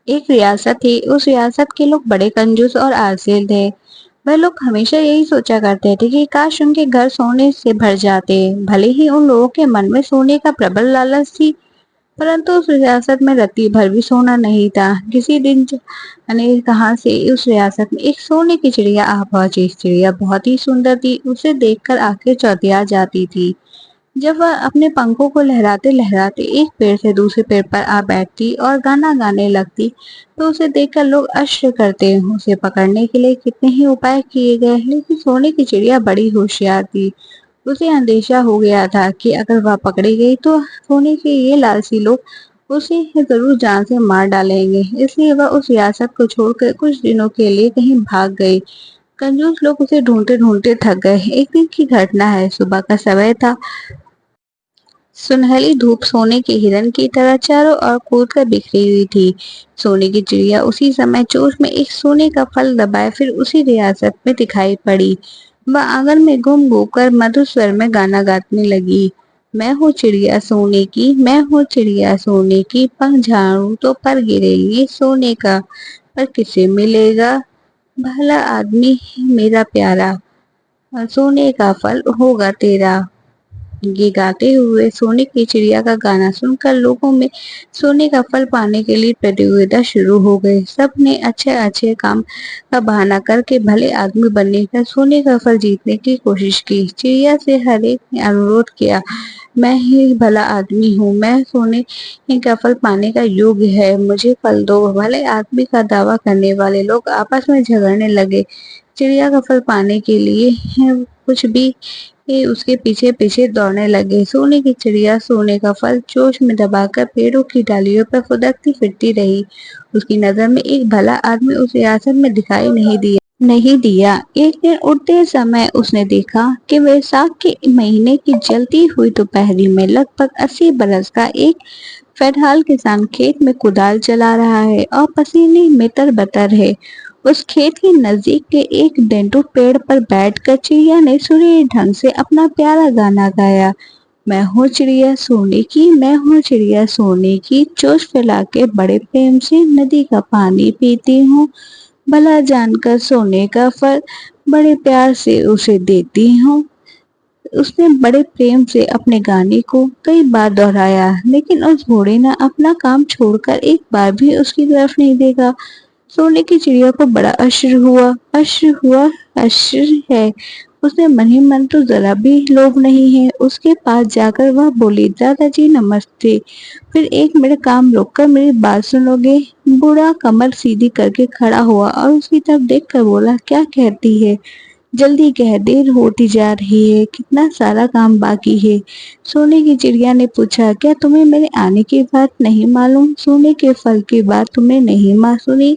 एक रियासत थी। उस रियासत के लोग बड़े कंजूस और आलसी थे। वह लोग हमेशा यही सोचा करते थे कि काश उनके घर सोने से भर जाते। भले ही उन लोगों के मन में सोने का प्रबल लालच थी, परंतु उस रियासत में रत्ती भर भी सोना नहीं था। किसी दिन जाने कहां से उस रियासत में एक सोने की चिड़िया आ पहुंची। चिड़िया बहुत ही सुंदर थी। उसे देखकर आंखें चौधिया जाती थी। जब वह अपने पंखों को लहराते लहराते एक पेड़ से दूसरे पेड़ पर आ बैठती और गाना गाने लगती, तो उसे देखकर लोग आश्चर्य करते। उसे पकड़ने के लिए कितने ही उपाय किए गए, लेकिन सोने की चिड़िया बड़ी होशियार थी। उसे अंदेशा हो गया था कि अगर वह पकड़ी गई तो सोने के ये लालची लोग उसे जरूर जान से मार डालेंगे। इसलिए वह उस रियासत को छोड़कर कुछ दिनों के लिए कहीं भाग गई। कंजूस लोग उसे ढूंढते ढूंढते थक गए। एक दिन की घटना है। सुबह का समय था। सुनहली धूप सोने के हिरन की तरह चारों ओर कूद कर बिखरी हुई थी। सोने की चिड़िया उसी समय चोंच में एक सोने का फल दबाए फिर उसी रियासत में दिखाई पड़ी। वह आंगन में गुम कर मधुर स्वर में गाना गाने लगी। मैं हूँ चिड़िया सोने की, मैं हूँ चिड़िया सोने की, पंख झाड़ू तो पर गिरेंगे सोने का, पर किसे मिलेगा भला आदमी मेरा प्यारा, सोने का फल होगा तेरा। ये गाते हुए सोने की चिड़िया का गाना सुनकर लोगों में सोने का फल पाने के लिए प्रतियोगिता शुरू हो गई। सबने अच्छे अच्छे काम का बहाना करके भले आदमी बनने का सोने का फल जीतने की कोशिश की। चिड़िया से हर एक ने अनुरोध किया, मैं ही भला आदमी हूँ, मैं सोने का फल पाने का योग्य है, मुझे फल दो। भले आदमी का दावा करने वाले लोग आपस में झगड़ने लगे। चिड़िया का फल पाने के लिए कुछ भी ये उसके पीछे पीछे दौड़ने लगे। सोने की चिड़िया सोने का फल चोंच में दबाकर पेड़ों की डालियों पर फुदकती फिरती रही। उसकी नजर में एक भला आदमी उस रियासत में दिखाई नहीं दिया। एक दिन उड़ते समय उसने देखा कि वैसाख के महीने की जलती हुई दोपहरी में लगभग 80 बरस का एक फिलहाल किसान खेत में कुदाल चला रहा है और पसीने में तरबतर है। उस खेत के नजदीक के एक डेंटू पेड़ पर बैठकर चिड़िया ने सुरीले ढंग से अपना प्यारा गाना गाया। मैं हूँ चिड़िया सोने की, मैं हूँ चिड़िया सोने की, चोंच फैला के बड़े प्रेम से नदी का पानी पीती हूँ, भला जानकर सोने का फल बड़े प्यार से उसे देती हूँ। उसने बड़े प्रेम से अपने गाने को कई बार दोहराया, लेकिन उस घोड़े ने अपना काम छोड़कर एक बार भी उसकी तरफ नहीं देखा। सोने की चिड़िया को बड़ा आश्चर्य है। उसने मन ही मन तो जरा भी लोभ नहीं है। उसके पास जाकर वह बोली, दादाजी नमस्ते। फिर एक मिनट काम रोककर मेरी बात सुनोगे? बूढ़ा कमर सीधी करके खड़ा हुआ और उसकी तरफ देखकर बोला, क्या कहती है? जल्दी कह, देर होती जा रही है, कितना सारा काम बाकी है। सोने की चिड़िया ने पूछा, क्या तुम्हें मेरे आने की बात नहीं मालूम? सोने के फल की बात तुमने नहीं सुनी?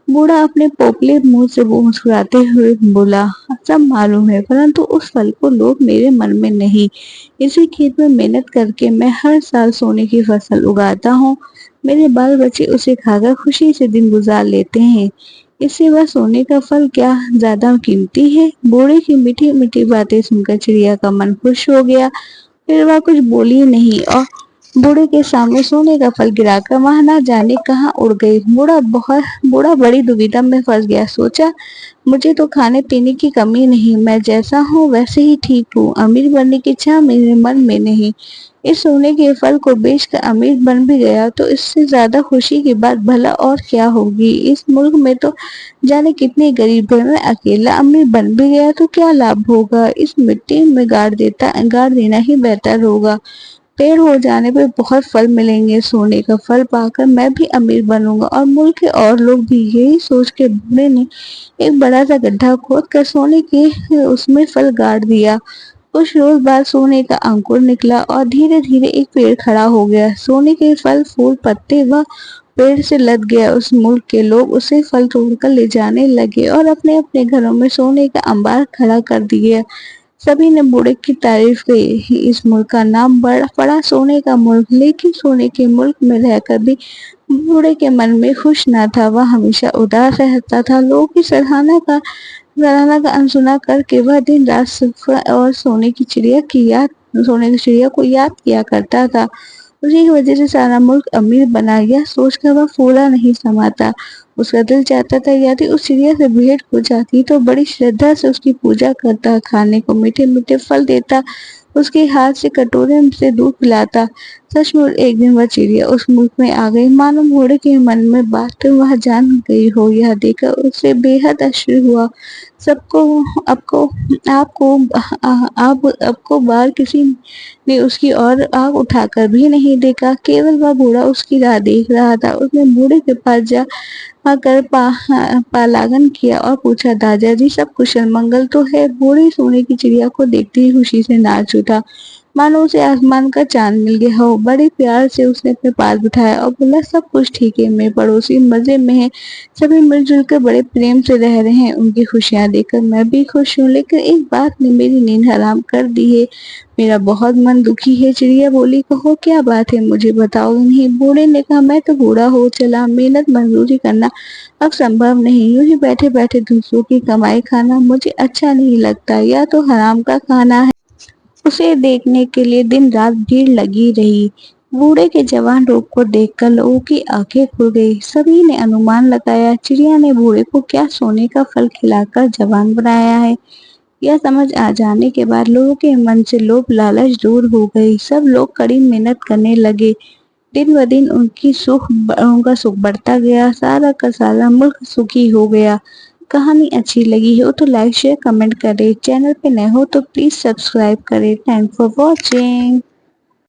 बूढ़ा अपने पोपले मुंह से वो मुस्कुराते हुए बोला, सब मालूम है, परंतु उस फल को लोग मेरे मन में नहीं। इसी खेत में मेहनत करके मैं हर साल सोने की फसल उगाता हूँ। मेरे बाल बच्चे उसे खाकर खुशी से दिन गुजार लेते हैं। इससे वह सोने का फल क्या ज्यादा कीमती है? बूढ़े की मीठी मीठी बातें सुनकर चिड़िया का मन खुश हो गया। फिर वह कुछ बोली नहीं और बूढ़े के सामने सोने का फल गिराकर वहां ना जाने कहाँ उड़ गई। बूढ़ा बड़ी दुविधा में फंस गया। सोचा, मुझे तो खाने पीने की कमी नहीं, मैं जैसा हूँ वैसे ही ठीक हूँ, अमीर बनने की इच्छा मेरे मन में नहीं। इस सोने के फल को बेचकर अमीर बन भी गया तो इससे ज्यादा खुशी की बात भला और क्या होगी। इस मुल्क में तो जाने कितने गरीब है, मैं अकेला अमीर बन भी गया तो क्या लाभ होगा। इस मिट्टी में गाड़ देना ही बेहतर होगा। पेड़ हो जाने पे बहुत फल मिलेंगे, सोने का फल पाकर मैं भी अमीर बनूंगा और मुल्क के और लोग भी। यही सोच के बूढ़े ने एक बड़ा सा गड्ढा खोद कर सोने के उसमें फल गाड़ दिया। कुछ रोज बाद सोने का अंकुर निकला और धीरे धीरे एक पेड़ खड़ा हो गया। सोने के फल फूल पत्ते व पेड़ से लद गया। उस मुल्क के लोग उसे फल तोड़कर ले जाने लगे और अपने अपने घरों में सोने का अंबार खड़ा कर दिया। सभी ने बूढ़े की तारीफ की। इस मुल्क का नाम बड़ा पड़ा सोने का मुल्क। लेकिन सोने के मुल्क में रहकर भी बूढ़े के मन में खुश न था। वह हमेशा उदास रहता था। लोगों की सराहना का अनसुना करके वह दिन रात सिर्फ और सोने की चिड़िया को याद किया करता था। उसी की वजह से सारा मुल्क अमीर बना गया। सोचकर वह फूला नहीं समाता। उसका दिल चाहता था यदि उस चिड़िया से भेंट हो जाती तो बड़ी श्रद्धा से उसकी पूजा करता, खाने को मीठे मीठे फल देता, उसके हाथ से कटोरे से दूध पिलाता। सचमुच एक दिन वह चिड़िया उस मुल्क में आ गई, मानो घोड़े के मन में बात तो वह जान गई हो। यह देखकर उसे बेहद आश्चर्य हुआ। सबको आपको आपको आप आपको बार किसी ने उसकी ओर आँख उठाकर भी नहीं देखा। केवल वह बूढ़ा उसकी राह देख रहा था। उसने बूढ़े के पास जा आकर पालागन किया और पूछा, दादाजी सब कुशल मंगल तो है? बूढ़ी सोने की चिड़िया को देखते ही खुशी से नाच उठा, मानो उसे आसमान का चांद मिल गया हो। बड़े प्यार से उसने अपने पास बिठाया और बोला, सब कुछ ठीक है, मेरे पड़ोसी मजे में है, सभी मिलजुल कर बड़े प्रेम से रह रहे हैं। उनकी खुशियां देखकर मैं भी खुश हूँ, लेकिन एक बात ने मेरी नींद हराम कर दी है। मेरा बहुत मन दुखी है। चिड़िया बोली, कहो क्या बात है, मुझे बताओ नहीं? बूढ़े ने कहा, मैं तो बूढ़ा हो चला, मेहनत मजदूरी करना अब संभव नहीं, यूं ही बैठे बैठे दूसरों की कमाई खाना मुझे अच्छा नहीं लगता, यह तो हराम का खाना है। उसे देखने के लिए दिन रात भीड़ लगी रही। बूढ़े के जवान रूप को देखकर लोगों की आंखें खुल गई। सभी ने अनुमान लगाया चिड़िया ने बूढ़े को क्या सोने का फल खिलाकर जवान बनाया है। यह समझ आ जाने के बाद लोगों के मन से लोभ लालच दूर हो गई। सब लोग कड़ी मेहनत करने लगे। दिन ब दिन उनका सुख बढ़ता गया। सारा का सारा मुल्क सुखी हो गया। कहानी अच्छी लगी हो तो लाइक शेयर कमेंट करें। चैनल पे नए हो तो प्लीज सब्सक्राइब करें। Thank for watching.